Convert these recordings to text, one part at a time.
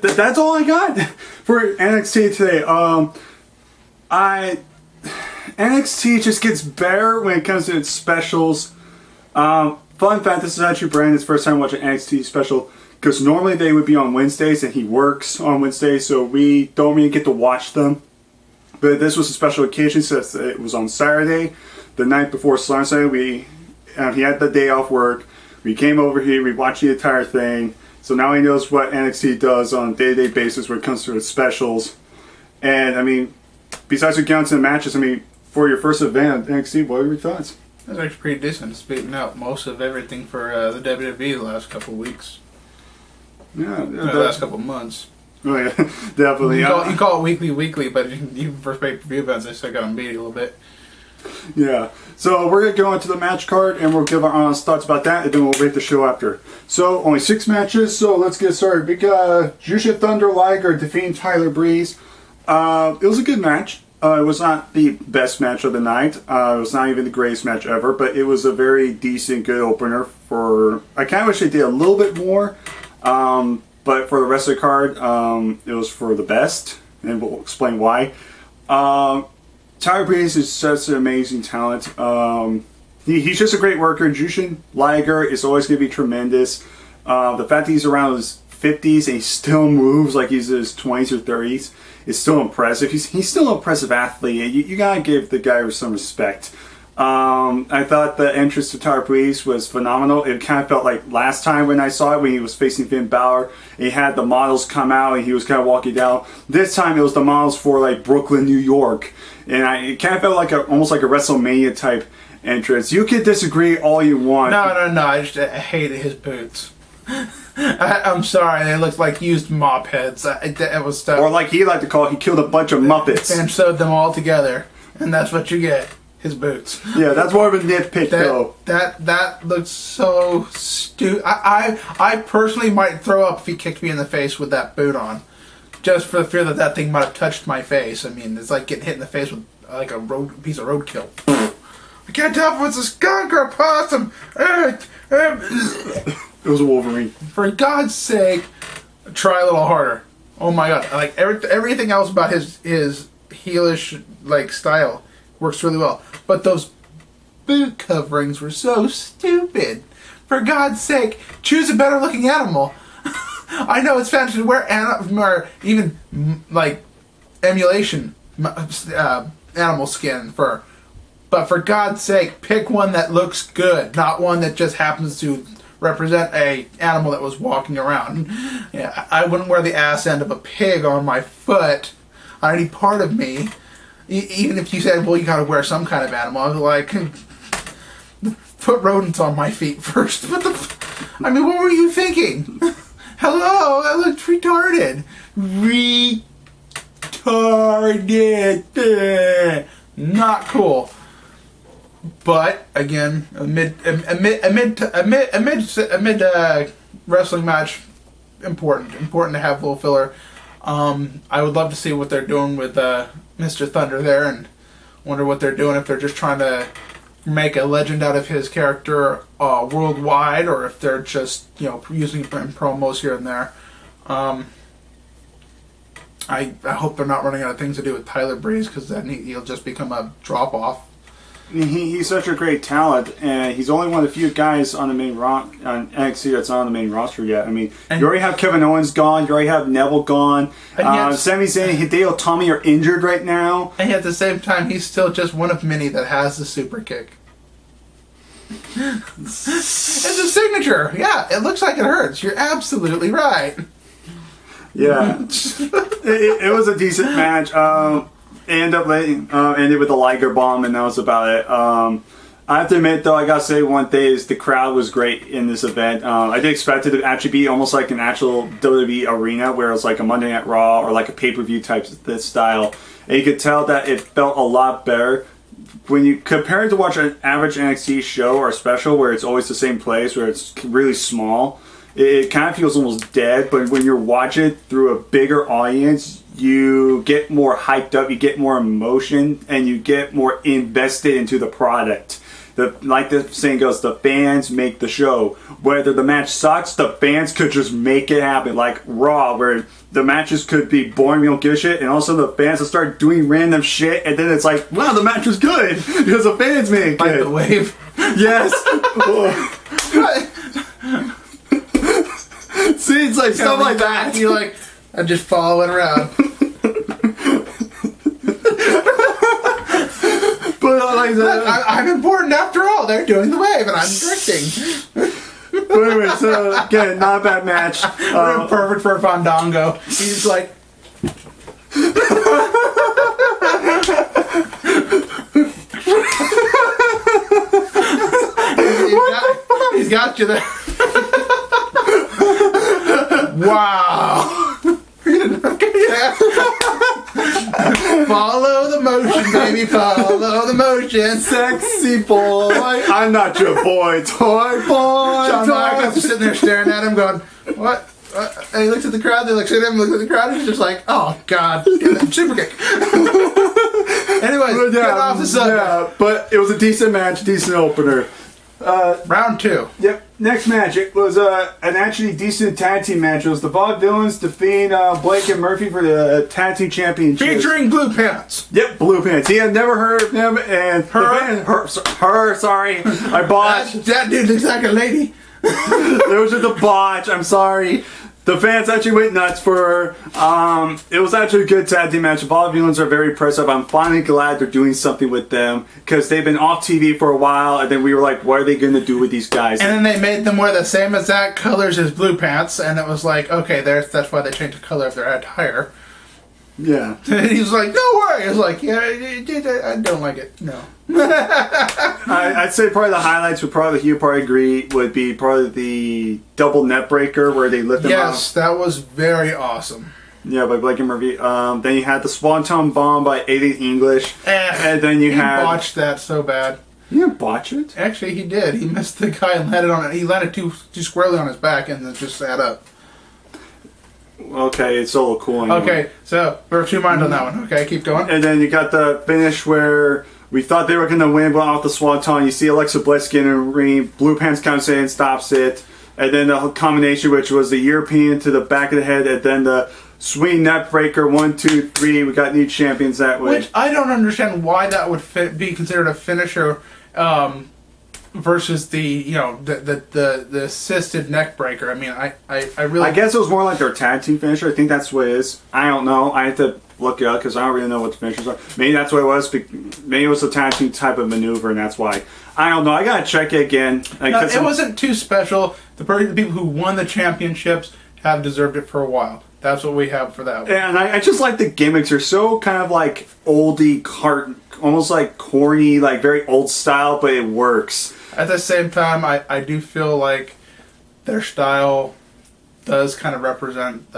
that's all I got for NXT today. NXT just gets better when it comes to its specials. Fun fact: this is actually Brandon's first time watching NXT special because normally they would be on Wednesdays and he works on Wednesdays, so we don't really get to watch them. But this was a special occasion since it was on Saturday, the night before Sunday. He had the day off work. We came over here, we watched the entire thing. So now he knows what NXT does on a day-to-day basis when it comes to its specials. And I mean, besides getting into the matches, I mean, for your first event, NXT, what are your thoughts? It was actually pretty decent. It's beating out most of everything for the WWE the last couple of weeks. Yeah, the last couple of months. Oh yeah, definitely. You call it weekly, but even for pay-per-view events, they still got them beat a little bit. Yeah, so we're going to go into the match card and we'll give our honest thoughts about that and then we'll rate the show after. So, only 6 matches, so let's get started. We got Jushin Thunder Liger defeating Tyler Breeze. It was a good match. It was not the best match of the night. It was not even the greatest match ever, but it was a very decent, good opener for... I kind of wish they did a little bit more, but for the rest of the card, it was for the best, and we'll explain why. Tyler Breeze is such an amazing talent. He's just a great worker. Jushin Liger is always going to be tremendous. The fact that he's around his 50s and he still moves like he's in his 20s or 30s is still impressive. He's still an impressive athlete. You got to give the guy some respect. I thought the entrance to Tyler Breeze was phenomenal. It kind of felt like last time when I saw it, when he was facing Finn Balor. He had the models come out and he was kind of walking down. This time it was the models for like Brooklyn, New York. And it kind of felt like almost like a WrestleMania type entrance. You can disagree all you want. No. I hated his boots. I'm sorry, they looked like used mop heads. It was stuff. Or like he liked to call it, he killed a bunch of Muppets. And sewed them all together. And that's what you get. His boots. Yeah, that's more of a nitpick though. That looks so stupid. I personally might throw up if he kicked me in the face with that boot on. Just for the fear that thing might have touched my face. I mean, it's like getting hit in the face with like a piece of roadkill. I can't tell if it's a skunk or a possum. It was a Wolverine. For God's sake, try a little harder. Oh my God! Like everything else about his heelish like style works really well, but those boot coverings were so stupid. For God's sake, choose a better looking animal. I know it's fancy to wear or even like emulation animal skin fur, but for God's sake, pick one that looks good, not one that just happens to represent a animal that was walking around. Yeah, I wouldn't wear the ass end of a pig on my foot on any part of me. Even if you said, well, you gotta wear some kind of animal, I was like, put rodents on my feet first. I mean, what were you thinking? Hello, that looks retarded. Retarded. Not cool. But again, a mid wrestling match, important to have a little filler. I would love to see what they're doing with Mr. Thunder there, and wonder what they're doing, if they're just trying to make a legend out of his character worldwide, or if they're just using him in promos here and there. I hope they're not running out of things to do with Tyler Breeze, because then he'll just become a drop off. He's such a great talent, and he's only one of the few guys on the main on NXT that's not on the main roster yet. I mean, you already have Kevin Owens gone, you already have Neville gone, Sami Zayn and Hideo Itami are injured right now. And yet at the same time, he's still just one of many that has the super kick. It's a signature. Yeah, it looks like it hurts. You're absolutely right. Yeah. it was a decent match. Ended with a Liger bomb, and that was about it. I have to admit, though, I gotta say one thing is the crowd was great in this event. I did expect it to actually be almost like an actual WWE arena, where it was like a Monday Night Raw or like a pay-per-view type this style. And you could tell that it felt a lot better when you compare it to watch an average NXT show or special, where it's always the same place, where it's really small. It kind of feels almost dead, but when you're watching it through a bigger audience, you get more hyped up, you get more emotion, and you get more invested into the product. Like the saying goes, the fans make the show. Whether the match sucks, the fans could just make it happen. Like Raw, where the matches could be boring, we don't give a shit, and also the fans will start doing random shit, and then it's like, wow, the match was good because the fans made it good. Like the wave. Yes. See, it's like stuff like that. You're like, I'm just following around. But like that, I'm important after all. They're doing the wave, and I'm drifting. but anyway, so again, not a bad match. Perfect for a Fandango. He's like. he's got you there. Wow. Follow the motion, baby. Follow the motion. Sexy boy. I'm not your boy, toy boy. John Michaels is sitting there staring at him going, what? And he looks at the crowd, they looks at him, looks at the crowd, and he's just like, oh, God. Super kick. Anyways, get off the subject. Yeah, but it was a decent match, decent opener. Round 2. Yep. Next match, it was an actually decent tag team match. It was the Vaudevillains defeating Blake and Murphy for the tag team championship. Featuring Blue Pants. Yep, Blue Pants. He had never heard of him, and her. Sorry, I botched. That dude looks like a lady. It was just a botch. I'm sorry. The fans actually went nuts for her. It was actually a good tag team match. The Vaudevillains are very impressive. I'm finally glad they're doing something with them because they've been off TV for a while, and then we were like, what are they going to do with these guys? And then they made them wear the same exact colors as Blue Pants, and it was like, okay, that's why they changed the color of their attire. Yeah. And he was like, no worry. I was like, yeah, I don't like it. No. I'd say probably the highlights would probably, you probably agree, would be probably the double net breaker where they lift them up. Yes, that was very awesome. Yeah, by Blake and Murphy. Then you had the Swanton Bomb by Aiden English. And then you had... He botched that so bad. You didn't botch it? Actually, he did. He missed the guy and landed on it. He landed too squarely on his back and then just sat up. Okay, it's a little cool anyway. Okay, so we're of two minds on that one. Okay, keep going. And then you got the finish where we thought they were going to win, but off the Swanton, you see Alexa Bliss getting in the ring. Blue Pants comes in, stops it. And then the combination, which was the European to the back of the head, and then the swing net breaker, 1, 2, 3. We got new champions that way. Which I don't understand why that would be considered a finisher versus the the assisted neck breaker. I mean, I really. I guess it was more like their tag team finisher. I think that's what it is. I don't know. I have to look it up because I don't really know what the finishers are. Maybe that's what it was. Maybe it was a tag team type of maneuver, and that's why. I don't know. I gotta check it again. No, it wasn't too special. The people who won the championships have deserved it for a while. That's what we have for that one. And I just like the gimmicks. They're so kind of like oldie, almost like corny, like very old style, but it works. At the same time, I do feel like their style does kind of represent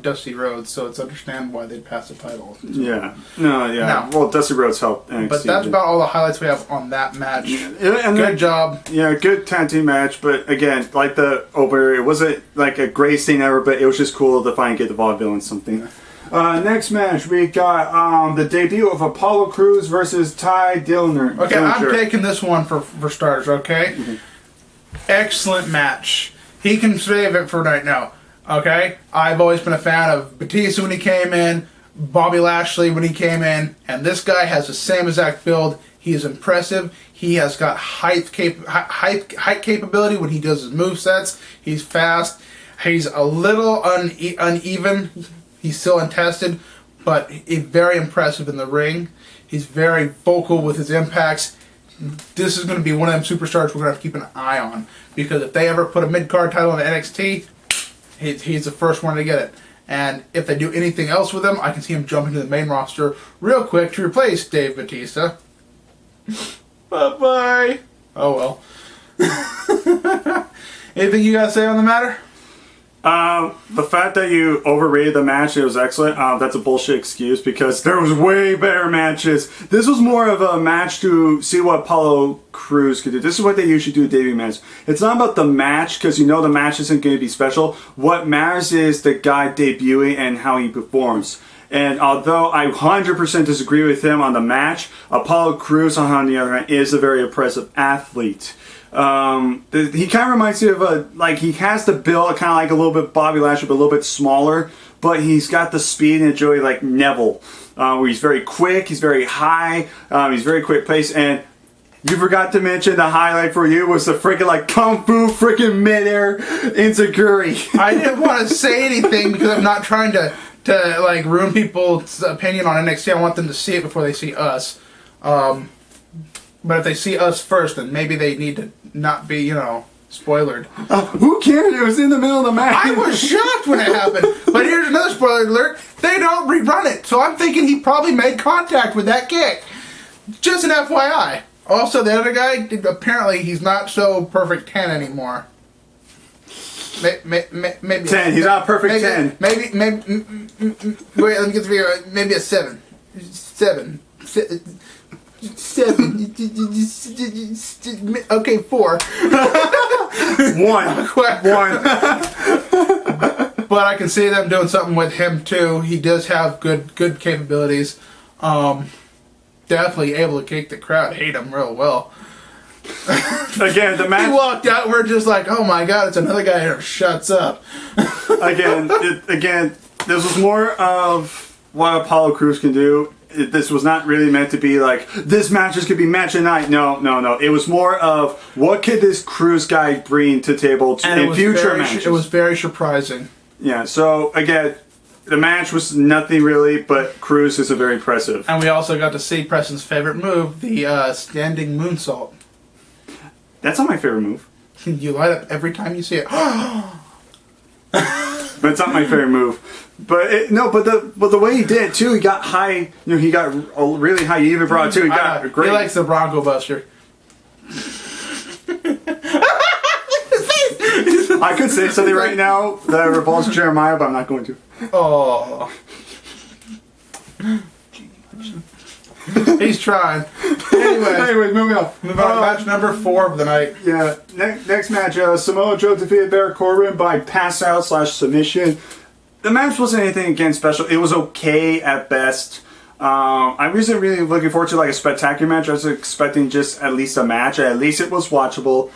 Dusty Rhodes, so it's understandable why they'd pass the title. Yeah. No. Well, Dusty Rhodes helped NXT. But that's about all the highlights we have on that match. And good job. Yeah, good tag team match, but again, like the opener, it wasn't like a greatest thing ever, but it was just cool to finally get the Vaudevillains something. Next match, we got the debut of Apollo Crews versus Ty Dillinger. Okay, I'm taking this one for starters, okay? Mm-hmm. Excellent match. He can save it for right now, okay? I've always been a fan of Batista when he came in, Bobby Lashley when he came in, and this guy has the same exact build. He is impressive. He has got height capability when he does his movesets. He's fast. He's a little uneven. He's still untested, but he's very impressive in the ring. He's very vocal with his impacts. This is going to be one of them superstars we're going to have to keep an eye on, because if they ever put a mid-card title in NXT, he's the first one to get it. And if they do anything else with him, I can see him jumping to the main roster real quick to replace Dave Batista. Bye-bye. Oh, well. Anything you got to say on the matter? The fact that you overrated the match, it was excellent. That's a bullshit excuse because there was way better matches. This was more of a match to see what Apollo Crews could do. This is what they usually do at debut matches. It's not about the match because you know the match isn't going to be special. What matters is the guy debuting and how he performs. And although I 100% disagree with him on the match, Apollo Crews, on the other hand, is a very impressive athlete. He kind of reminds me of he has the build, kind of like a little bit Bobby Lashley, but a little bit smaller. But he's got the speed and agility like Neville, where he's very quick, he's very high, he's very quick pace, and you forgot to mention the highlight for you was the freaking like kung fu freaking midair enziguri. I didn't want to say anything because I'm not trying to like ruin people's opinion on NXT. I want them to see it before they see us. But if they see us first, then maybe they need to not be, spoilered. Who cared? It was in the middle of the match. I was shocked when it happened. But here's another spoiler alert. They don't rerun it. So I'm thinking he probably made contact with that kick. Just an FYI. Also, the other guy, apparently he's not so perfect 10 anymore. Maybe 10. He's not a perfect 10. Maybe. Wait, let me get to maybe a 7. 7. Okay, 4. 1. But I can see them doing something with him too. He does have good capabilities. Definitely able to make the crowd hate him real well. Again, the match. He walked out. We're just like, oh my god, it's another guy who shuts up. Again, this was more of what Apollo Crews can do. This was not really meant to be like this match is gonna be match of night. No. It was more of what could this Crews guy bring to the table in future matches. It was very surprising. Yeah. So again, the match was nothing really, but Crews is a very impressive. And we also got to see Preston's favorite move, the standing moonsault. That's not my favorite move. You light up every time you see it. But it's not my favorite move. But the way he did it too, he got high. He got really high. He even brought it too. He got great. He likes the Bronco Buster. I could say something right now that revolves Jeremiah, but I'm not going to. Oh. He's trying. Anyway, moving on. Match number 4 of the night. Yeah. Next match, Samoa Joe defeated Baron Corbin by pass out / submission. The match wasn't anything again special. It was okay at best. I wasn't really looking forward to like a spectacular match. I was expecting just at least a match. At least it was watchable.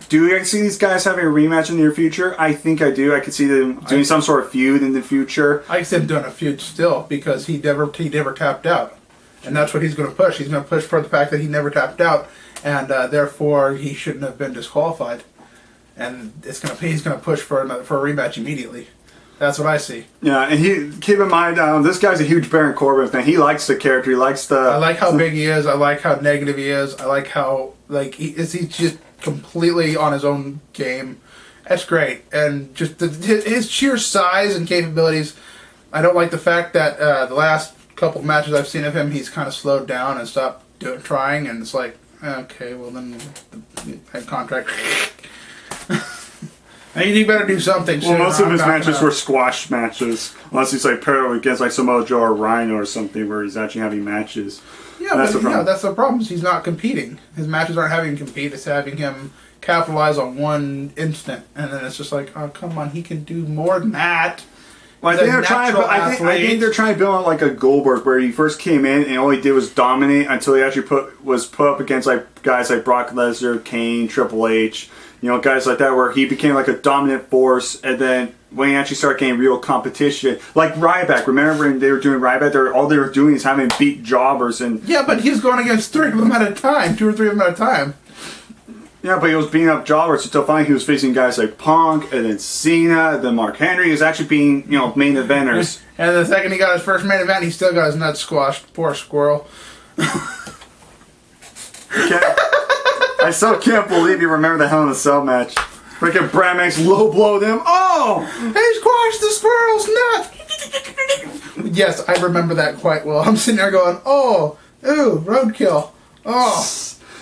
Do you see these guys having a rematch in the near future? I think I do. I could see them doing some sort of feud in the future. I can see him doing a feud still because he never tapped out, and that's what he's going to push. He's going to push for the fact that he never tapped out, and therefore he shouldn't have been disqualified. And he's going to push for a rematch immediately. That's what I see. Yeah, and keep in mind, this guy's a huge Baron Corbin fan. He likes the character. He likes the. I like how big he is. I like how negative he is. I like how he's just completely on his own game. That's great, and just his sheer size and capabilities. I don't like the fact that the last couple of matches I've seen of him, he's kind of slowed down and stopped trying, and it's like, okay, well then, head contract. You better do something. Well, most of his matches were squash matches, unless he's like paired against like Samoa Joe or Rhino or something, where he's actually having matches. Yeah, that's the problem. He's not competing. His matches aren't having him compete. It's having him capitalize on one instant, and then it's just like, oh come on, he can do more than that. Well, I think they're trying to build on like a Goldberg, where he first came in and all he did was dominate until he actually was put up against like guys like Brock Lesnar, Kane, Triple H. Guys like that, where he became like a dominant force, and then when he actually started getting real competition, like Ryback. Remember when they were doing Ryback? All they were doing is having beat jobbers and. Yeah, but he's going against 3 of them at a time, 2 or 3 of them at a time. Yeah, but he was beating up jobbers until finally he was facing guys like Punk, and then Cena, then Mark Henry. He was actually being, main eventers. And the second he got his first main event, he still got his nuts squashed. Poor squirrel. I still can't believe you remember the Hell in a Cell match. Freaking Brad Max low blow them. Oh! He squashed the squirrel's nut! Yes, I remember that quite well. I'm sitting there going, oh, ooh, roadkill. Oh.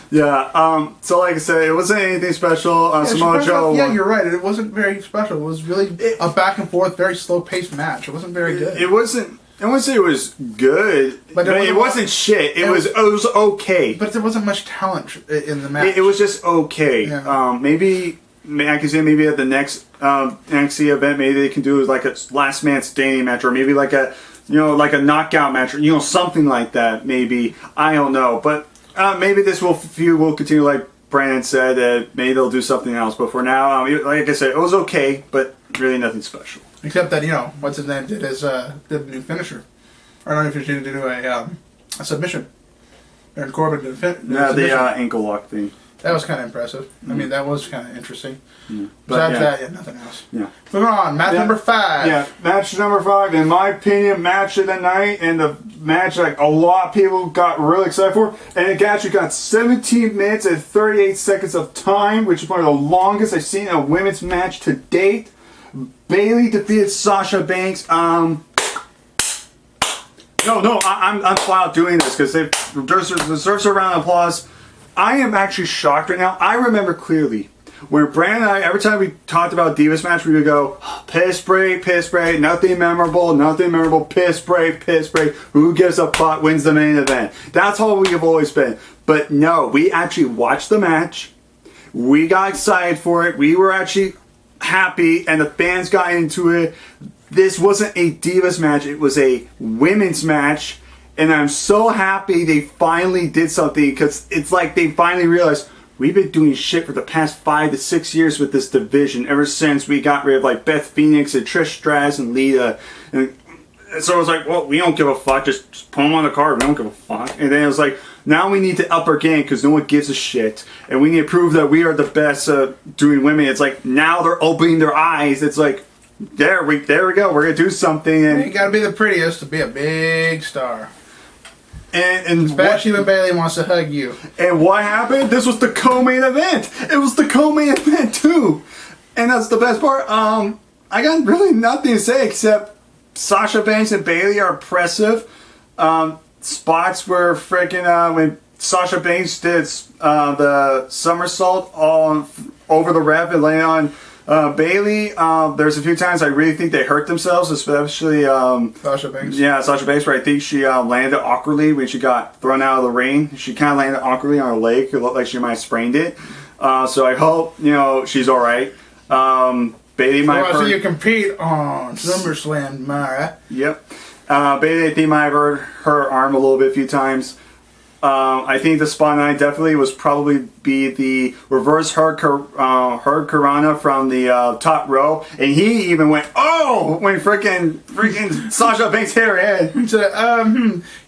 Yeah, so like I said, it wasn't anything special. Samoa Joe. Yeah, you're right. It wasn't very special. It was really a back and forth, very slow paced match. It wasn't very good. It wasn't. I wouldn't say it was good, but it wasn't shit. It was okay. But there wasn't much talent in the match. It was just okay. Yeah. Maybe I can see maybe at the next NXT event, maybe they can do like a last man standing match, or maybe like a like a knockout match, or something like that. Maybe, I don't know, but maybe this feud will continue, like Brandon said. That maybe they'll do something else. But for now, like I said, it was okay, but really nothing special. Except that what's his name did the new finisher, or not even finisher, to do a submission. Baron Corbin did the ankle lock thing. That was kind of impressive. I mean, that was kind of interesting. But besides that, nothing else. Yeah. Moving on, match number 5. Yeah, match number 5, in my opinion, match of the night, and the match like a lot of people got really excited for. And it actually got 17 minutes and 38 seconds of time, which is one of the longest I've seen in a women's match to date. Bayley defeated Sasha Banks. I'm flat out doing this because they deserves a round of applause. I am actually shocked right now. I remember clearly when Brandon and I, every time we talked about Divas match, we would go, piss break, nothing memorable, piss break. Who gives a fuck, wins the main event. That's how we have always been. But no, we actually watched the match. We got excited for it. We were actually happy, and the fans got into it. This wasn't a Divas match. It was a women's match. And I'm so happy they finally did something, because it's like they finally realized we've been doing shit for the past 5 to 6 years with this division ever since we got rid of like Beth Phoenix and Trish Stratus and Lita. And so it was like, well, we don't give a fuck. Just put them on the card. We don't give a fuck. And then it was like, now we need to up our game because no one gives a shit. And we need to prove that we are the best doing women. It's like, now they're opening their eyes. It's like, there we go. We're going to do something. And you got to be the prettiest to be a big star. And especially when Bayley wants to hug you. And what happened? This was the co-main event. It was the co-main event too. And that's the best part. I got really nothing to say except Sasha Banks and Bayley are impressive. Spots were freaking when Sasha Banks did the somersault all over the ref and landed on Bayley. There's a few times I really think they hurt themselves, especially Sasha Banks. Yeah, Sasha Banks, but I think she landed awkwardly when she got thrown out of the ring. She kind of landed awkwardly on her leg. It looked like she might have sprained it. So I hope she's all right. Bayley might have hurt. So you compete on SummerSlam, Mara. Yep. Bayley, I think, might have hurt her arm a little bit a few times. I think the spot 9 definitely was probably be the reverse hard Karana from the top row, and he even went, oh, when freaking Sasha Banks hit her head. He said,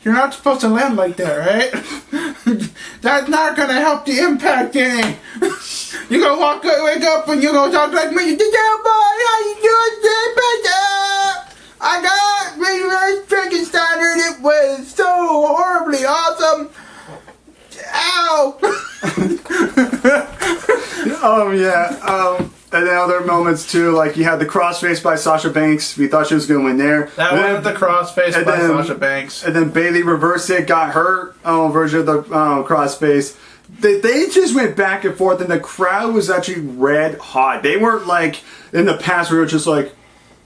you're not supposed to land like that, right? That's not gonna help the impact any. You gonna wake up and you gonna talk like me. You did that, boy. How you doing, I got reverse freaking standard. It was so horribly awesome. Ow! And then other moments too, like you had the crossface by Sasha Banks. We thought she was going to win there. That was the crossface by Sasha Banks. And then Bayley reversed it, got her version of the crossface. They just went back and forth, and the crowd was actually red hot. They weren't like in the past where it was just like,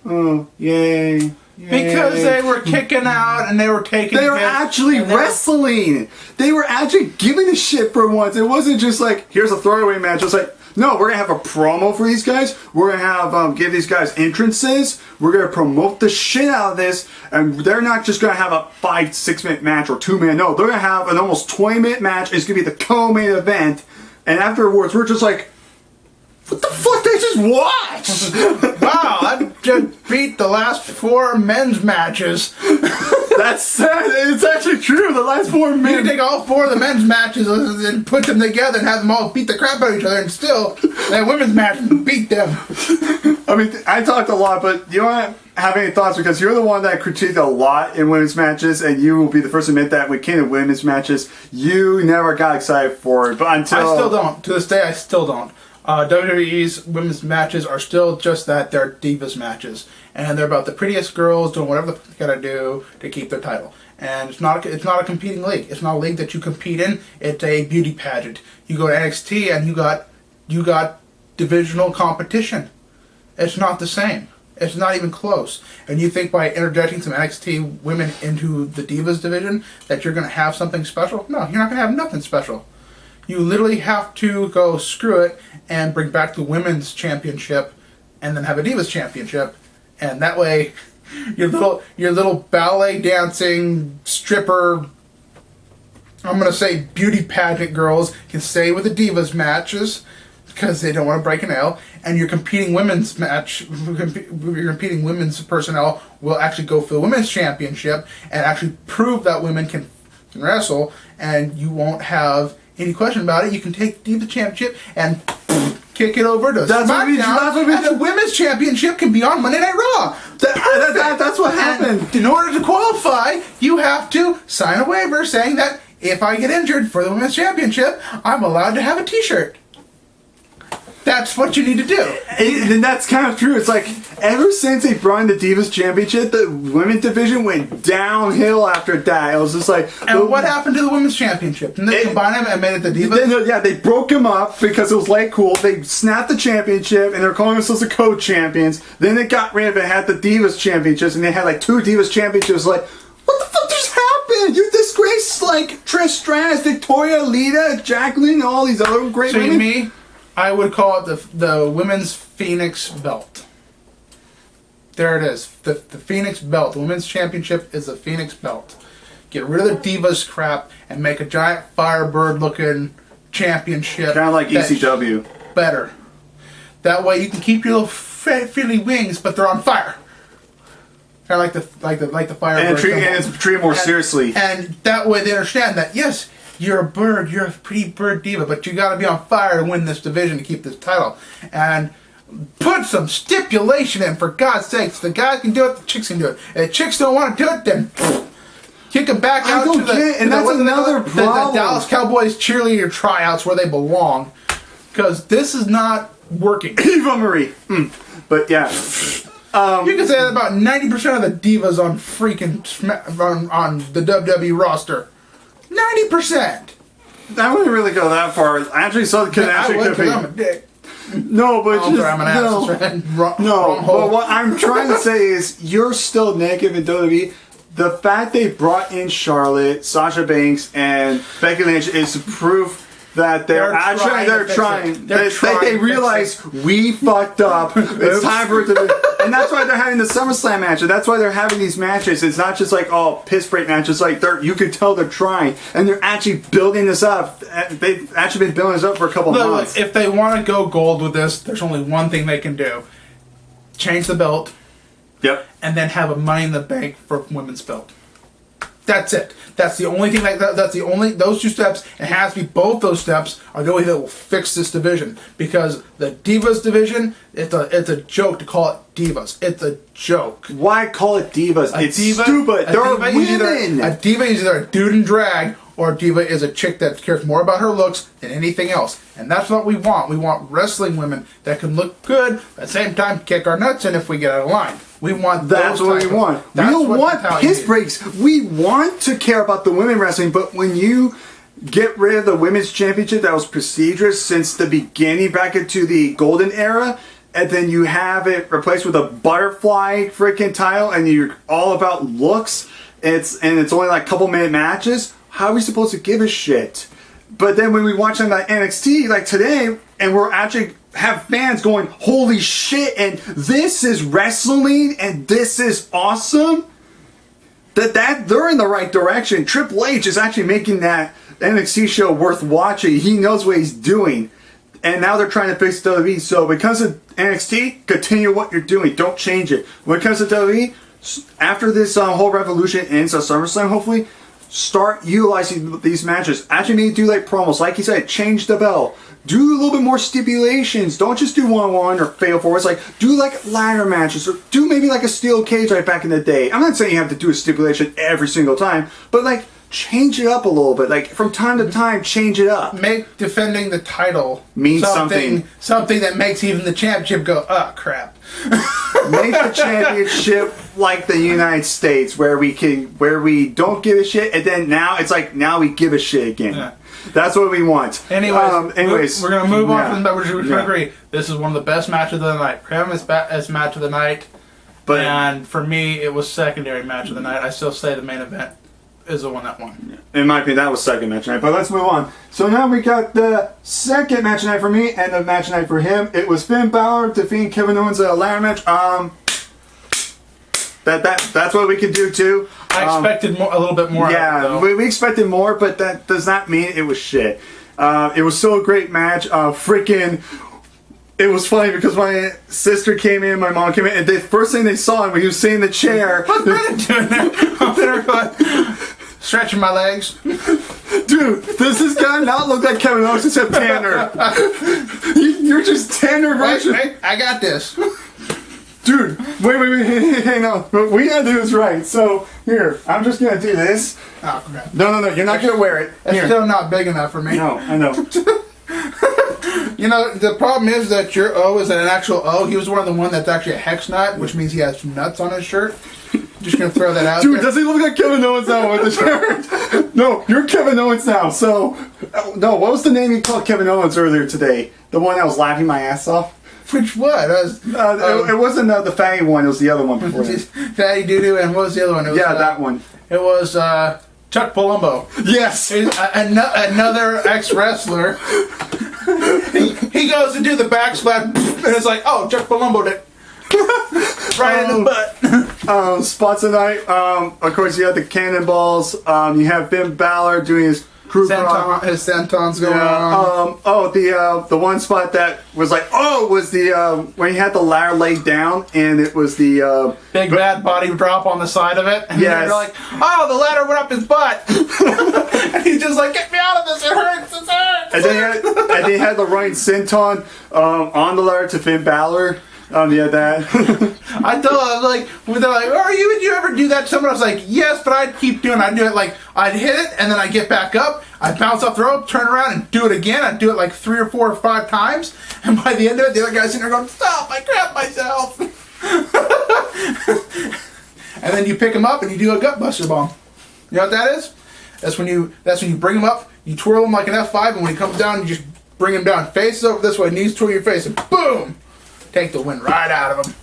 oh, yay. Because they were kicking out and they were taking. They were actually wrestling. They were actually giving a shit for once. It wasn't just like, here's a throwaway match. It was like, no, we're gonna have a promo for these guys. We're gonna have give these guys entrances. We're gonna promote the shit out of this, and they're not just gonna have a 5-6 minute match or 2 minute. No, they're gonna have an almost 20-minute match. It's gonna be the co-main event, and afterwards we're just like, what the fuck did I just watch? Wow, I just beat the last 4 men's matches. That's sad. It's actually true. The last 4 men. You can take all 4 of the men's matches and put them together and have them all beat the crap out of each other, and still that women's match beat them. I mean, I talked a lot, but you don't have any thoughts because you're the one that critiqued a lot in women's matches, and you will be the first to admit that when it came to women's matches, you never got excited for it. But until I still don't. To this day, I still don't. WWE's women's matches are still just that. They're divas matches. And they're about the prettiest girls doing whatever they gotta do to keep their title. And it's not a competing league. It's not a league that you compete in. It's a beauty pageant. You go to NXT and you got divisional competition. It's not the same. It's not even close. And you think by interjecting some NXT women into the divas division that you're gonna have something special? No, you're not gonna have nothing special. You literally have to go screw it and bring back the women's championship, and then have a Divas championship, and that way, your little ballet dancing stripper, I'm gonna say beauty pageant girls can stay with the Divas matches because they don't want to break an L, and your competing women's personnel will actually go for the women's championship and actually prove that women can wrestle, and you won't have any question about it. You can take the Divas championship and kick it over to SmackDown, and the women's championship can be on Monday Night Raw. That's what happened. And in order to qualify, you have to sign a waiver saying that if I get injured for the women's championship, I'm allowed to have a T-shirt. That's what you need to do. And that's kind of true. It's like, ever since they brought in the Divas Championship, the women's division went downhill after that. It was just like... And what happened to the women's championship? Didn't they combine them and made it the Divas? Yeah, they broke them up because it was like cool. They snapped the championship, and they're calling themselves the co-champions. Then they got rid of it, had the Divas Championships, and they had like 2 Divas Championships. Like, what the fuck just happened? You disgraced like Trish Stratus, Victoria, Lita, Jacqueline, and all these other great women. Me, I would call it the women's Phoenix belt. There it is. The Phoenix belt. The women's championship is the Phoenix belt. Get rid of the Divas crap and make a giant Firebird looking championship. Kind of like ECW. Better. That way you can keep your little friendly wings, but they're on fire. Kind of like the Firebird. And it's treated more seriously. And that way they understand that, yes, you're a bird, you're a pretty bird diva, but you gotta be on fire to win this division to keep this title. And put some stipulation in, for God's sakes. The guys can do it, the chicks can do it. If the chicks don't want to do it, then kick them back out to the Dallas Cowboys cheerleader tryouts where they belong. Because this is not working. Eva Marie. But yeah. You can say that about 90% of the divas on freaking on the WWE roster. 90%. I wouldn't really go that far. I actually saw the kid actually could be. I'm a dick. No, but I'm an ass. No, but what I'm trying to say is you're still negative in WWE. The fact they brought in Charlotte, Sasha Banks, and Becky Lynch is proof that they're trying. They realize we fucked up. It's time for it to. And that's why they're having the SummerSlam match. And that's why they're having these matches. It's not just like piss break matches. Like you can tell they're trying, and they're actually building this up. They've actually been building this up for a couple months. If they want to go gold with this, there's only one thing they can do: change the belt. Yep. And then have a Money in the Bank for women's belt. That's it. That's the only thing. That's the only. Those 2 steps. It has to be both those steps are the only thing that will fix this division. Because the Divas division, it's a joke to call it Divas. It's a joke. Why call it Divas? It's stupid. There are women. A diva is either a dude in drag, or a diva is a chick that cares more about her looks than anything else. And that's what we want. We want wrestling women that can look good, at the same time kick our nuts in if we get out of line. We want That's what we want. We don't want piss breaks. We want to care about the women wrestling, but when you get rid of the women's championship that was prestigious since the beginning back into the golden era, and then you have it replaced with a butterfly freaking title, and you're all about looks, it's only like a couple minute matches, how are we supposed to give a shit? But then when we watch them at NXT like today, and we're actually have fans going, holy shit, and this is wrestling, and this is awesome, that they're in the right direction. Triple H is actually making that NXT show worth watching. He knows what he's doing. And now they're trying to fix WWE. So because of NXT, continue what you're doing. Don't change it. When it comes to WWE, after this whole revolution ends at SummerSlam, hopefully, start utilizing these matches. Actually maybe do like promos. Like you said, change the bell. Do a little bit more stipulations. Don't just do 1-on-1 or fatal forwards. Like, do like ladder matches. Or do maybe like a steel cage like back in the day. I'm not saying you have to do a stipulation every single time. But like, change it up a little bit. Like, from time to time, change it up. Make defending the title mean something that makes even the championship go, oh, crap. Make the championship like the United States, where we don't give a shit, and then now it's like, now we give a shit again. Yeah. That's what we want. Anyways, we're going to move on from that. We're going to agree. This is one of the best matches of the night. Prem is as match of the night. And for me, it was secondary match of the night. I still say the main event is the one that won. In my opinion, that was second match night. But let's move on. So now we got the second match night for me and the match night for him. It was Finn Balor defeating Kevin Owens in a ladder match. That's what we could do too. I expected a little bit more. Yeah, we expected more, but that does not mean it was shit. It was still a great match. It was funny because my sister came in, my mom came in, and the first thing they saw him when he was sitting in the chair. What's Brennan doing there? I'm there going, stretching my legs. Dude, does this guy not look like Kevin Owens except Tanner? You're just Tanner version. Wait, I got this. Dude, wait, hang on. What we gotta do is right. So, here, I'm just gonna do this. Oh, crap. No, you're not gonna wear it. It's Here. still not big enough for me. No, I know. You know, the problem is that your O is an actual O. He was one of the one that's actually a hex nut, which means he has nuts on his shirt. Just gonna throw that out Dude, there. does he look like Kevin Owens now with the shirt? No, you're Kevin Owens now. So, no, what was the name you called Kevin Owens earlier today? The one that was laughing my ass off? Which what? It wasn't the fatty one. It was the other one before that. Fatty Doodoo, and what was the other one? It was, That one. It was Chuck Palumbo. Yes. Another ex-wrestler. he goes to do the backslap, and it's like, oh, Chuck Palumbo did. Right in the butt. Spots tonight. Of course, you have the cannonballs. You have Finn Balor doing his crew His sentons going on. The one spot that was like, was the when he had the ladder laid down, and it was the Big bad body drop on the side of it. And yes. You're like, oh, the ladder went up his butt. And he's just like, get me out of this, it hurts, it hurts. And then he had the running senton on the ladder to Finn Balor. Yeah, that. I told him, like, they're like, would you ever do that to someone? I was like, yes, but I'd keep doing it. I'd do it like, I'd hit it, and then I'd get back up, I'd bounce off the rope, turn around, and do it again. I'd do it like 3 or 4 or 5 times, and by the end of it, the other guy's sitting there going, stop, I grabbed myself. And then you pick him up, and you do a gutbuster bomb. You know what that is? That's when you bring him up, you twirl him like an F5, and when he comes down, you just bring him down, face over this way, knees toward your face, and boom! Take the wind right out of him.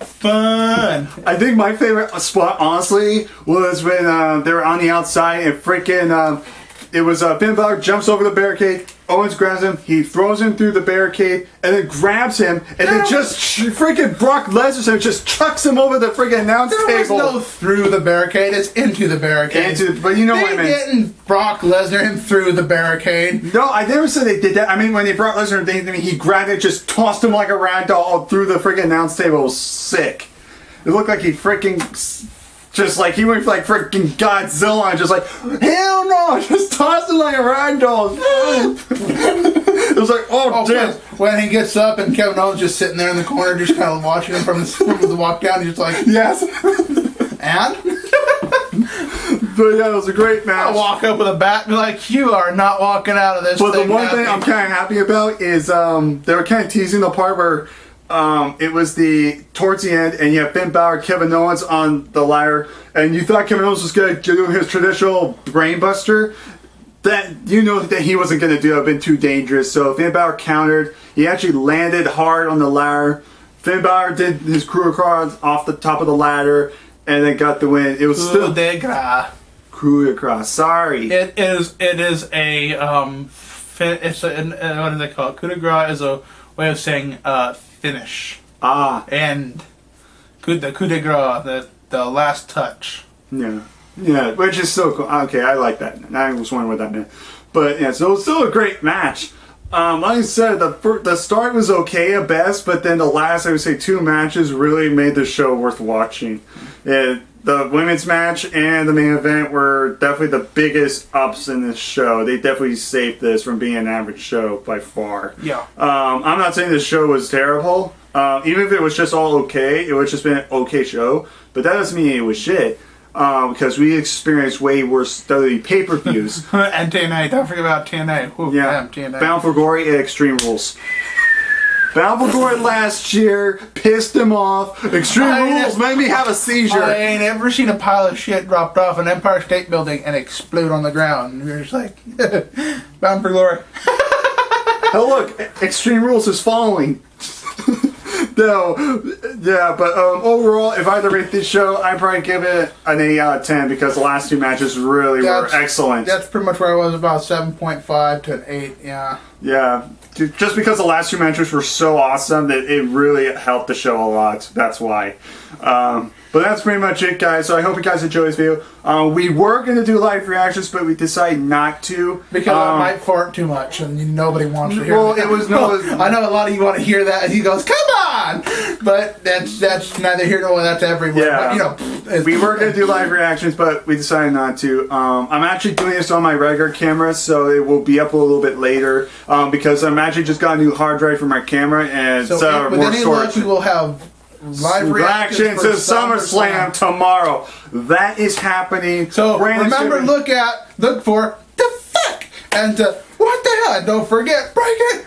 Fun. I think my favorite spot, honestly, was when they were on the outside and freaking. It was Finn Balor jumps over the barricade. Owens grabs him. He throws him through the barricade and then grabs him and then just freaking Brock Lesnar just chucks him over the freaking announce table. There was no through the barricade. It's into the barricade. But you know what I mean. Getting Brock Lesnar him through the barricade. No, I never said they did that. I mean, when they brought Lesnar, he grabbed it, just tossed him like a rag doll through the freaking announce table. It was sick. It looked like he freaking. Just like he went for like freaking Godzilla and just like, hell no, just tossed it like a rag doll. It was like, damn. When he gets up and Kevin Owens just sitting there in the corner, just kind of watching him from the walk down, he's just like, yes. And? But yeah, it was a great match. I'll walk up with a bat and be like, you are not walking out of this. But the one thing I'm kind of happy about is they were kind of teasing the part where it was towards the end, and you have Finn Balor, Kevin Owens on the ladder, and you thought Kevin Owens was going to do his traditional brainbuster. That you know that he wasn't going to do it. It would have been too dangerous. So Finn Balor countered. He actually landed hard on the ladder. Finn Balor did his crew across off the top of the ladder, and then got the win. It was still crew across. Sorry. It is a it's a what do they call it? Coup de grace is a way of saying finish. And the coup de grace, the last touch. Yeah, which is so cool. Okay, I like that. I was wondering what that meant. But yeah, so it was still a great match. Like I said, the start was okay at best, but then the last, I would say, 2 matches really made the show worth watching. The women's match and the main event were definitely the biggest ups in this show. They definitely saved this from being an average show by far. Yeah. I'm not saying this show was terrible. Even if it was just all okay, it would just been an okay show. But that doesn't mean it was shit. Because we experienced way worse pay-per-views. And TNA, don't forget about TNA. Ooh, yeah, damn, TNA. Bound for Glory and Extreme Rules. Bound for Glory last year pissed him off. Extreme Rules made me have a seizure. I ain't ever seen a pile of shit dropped off an Empire State Building and explode on the ground. And you're just like, Bound for Glory. Oh look, Extreme Rules is following. No, yeah, but overall, if I had to rate this show, I'd probably give it an 8 out of 10 because the last 2 matches really were excellent. That's pretty much where I was, about 7.5 to an 8, yeah. Yeah, just because the last 2 matches were so awesome that it really helped the show a lot. That's why. But that's pretty much it, guys. So I hope you guys enjoyed this video. We were going to do live reactions, but we decided not to. Because I might fart too much, and nobody wants to hear that. Well, it was no... I know a lot of you want to hear that, and he goes, come on! But that's neither here nor there. That's everywhere. Yeah. But, we were going to do live reactions, but we decided not to. I'm actually doing this on my regular camera, so it will be up a little bit later. Because I'm actually just got a new hard drive for my camera, and with more any storage. luck, we will have live reactions to for SummerSlam tomorrow. That is happening. So remember, look for the fuck and what the hell. And don't forget, break it.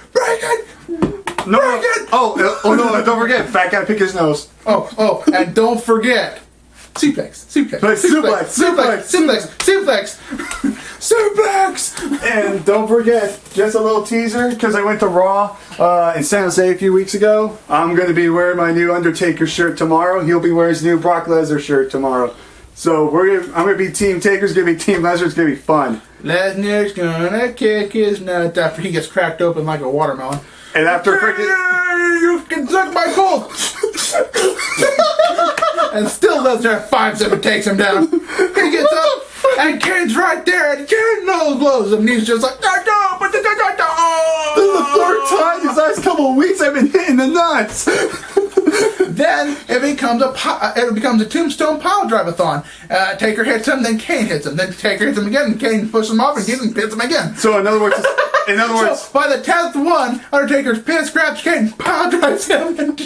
No, break it. Oh no! Don't forget, fat guy pick his nose. Oh, and don't forget, suplex. And don't forget, just a little teaser, because I went to Raw in San Jose a few weeks ago. I'm going to be wearing my new Undertaker shirt tomorrow. He'll be wearing his new Brock Lesnar shirt tomorrow. So I'm going to be Team Taker's going to be Team Lesnar. It's going to be fun. Lesnar's gonna kick his nuts after he gets cracked open like a watermelon. And after freaking... You can suck my cold! And still Lesnar 5-7 takes him down. He gets up, and Kane's right there, and Kane blows him, and he's just like, no. This is the 3rd time these last couple of weeks I've been hitting the nuts. Then it becomes a tombstone pile drive-a-thon. Taker hits him, then Kane hits him, then Taker hits him again, and Kane pushes him off and hits him again. So in other words, so by the 10th one, Undertaker's pissed, grabs Kane, pile drives him, and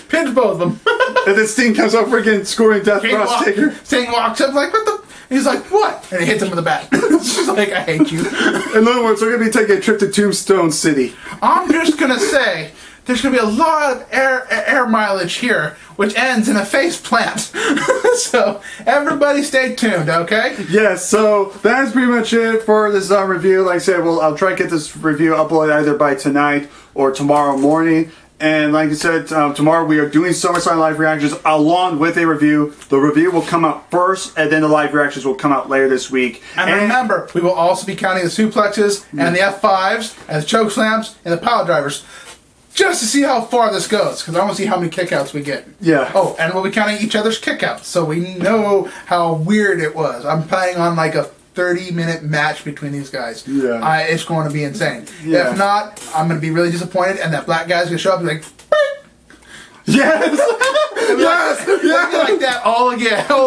pins both of them. And then Sting comes out freaking scoring death cross Taker. Sting walks up like, what the? He's like, what? And he hits him with a bat. She's like, I hate you. In other words, we're going to be taking a trip to Tombstone City. I'm just going to say, there's going to be a lot of air mileage here, which ends in a face plant. So, everybody stay tuned, okay? Yes, so that's pretty much it for this review. Like I said, I'll try to get this review uploaded either by tonight or tomorrow morning. And like I said, tomorrow we are doing SummerSlam live reactions along with a review. The review will come out first, and then the live reactions will come out later this week. And remember, we will also be counting the suplexes and the F5s and the choke slams and the pile drivers, just to see how far this goes, because I want to see how many kickouts we get. Yeah. Oh, and we'll be counting each other's kickouts, so we know how weird it was. I'm planning on like a 30-minute match between these guys. Yeah. It's going to be insane. Yeah. If not, I'm going to be really disappointed, and that black guy's going to show up and be like, yes! like that all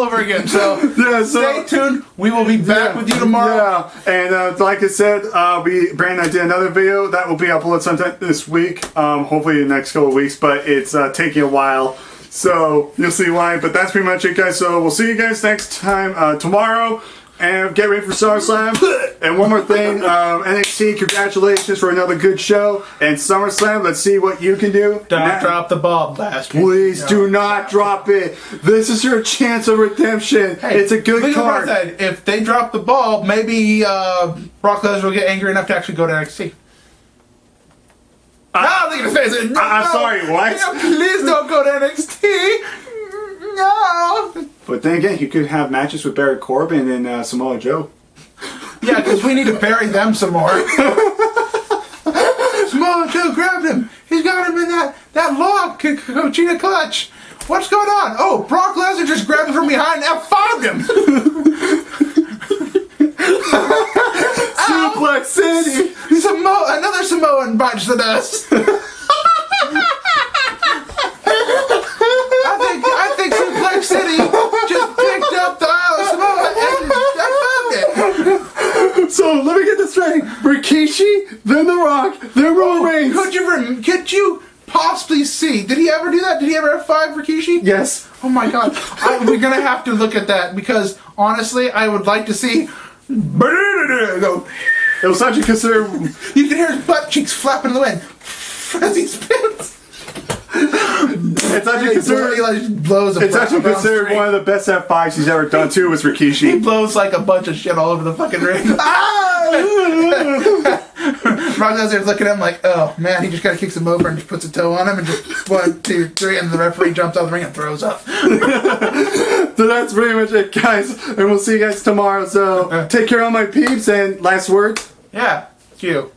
over again. So, stay tuned. We will be back with you tomorrow. Yeah, and like I said, Brandon and I did another video that will be uploaded sometime this week. Hopefully in the next couple of weeks, but it's taking a while. So you'll see why. But that's pretty much it, guys. So we'll see you guys next time tomorrow. And get ready for SummerSlam. And one more thing, NXT, congratulations for another good show. And SummerSlam, let's see what you can do. Don't drop the ball, bastard. Please do not drop it. This is your chance of redemption. Hey, it's a good card. If they drop the ball, maybe Brock Lesnar will get angry enough to actually go to NXT. I'm sorry, what? Please don't go to NXT. No. But then again, you could have matches with Baron Corbin and Samoa Joe. Yeah, because we need to bury them some more. Samoa Joe grabbed him. He's got him in that log, Cochina clutch. What's going on? Oh, Brock Lesnar just grabbed him from behind and F5'd him. Suplex City. Another Samoan bites the dust. I think Suplex City just picked up the Samoa and F5'd it. So let me get this straight. Rikishi, then The Rock, then Roman Reigns. Could you possibly see? Did he ever do that? Did he ever F5 Rikishi? Yes. Oh my god. We're going to have to look at that because honestly, I would like to see go. It was actually considered... You can hear his butt cheeks flapping in the wind as he spins. It's actually considered one of the best F5s he's ever done too was Rikishi. He blows like a bunch of shit all over the fucking ring. Roxanne's there looking at him like, oh man, he just kind of kicks him over and just puts a toe on him and just 1, 2, 3, and the referee jumps out of the ring and throws up. So that's pretty much it, guys. And we'll see you guys tomorrow. So take care, all my peeps. And last words. Yeah, it's you.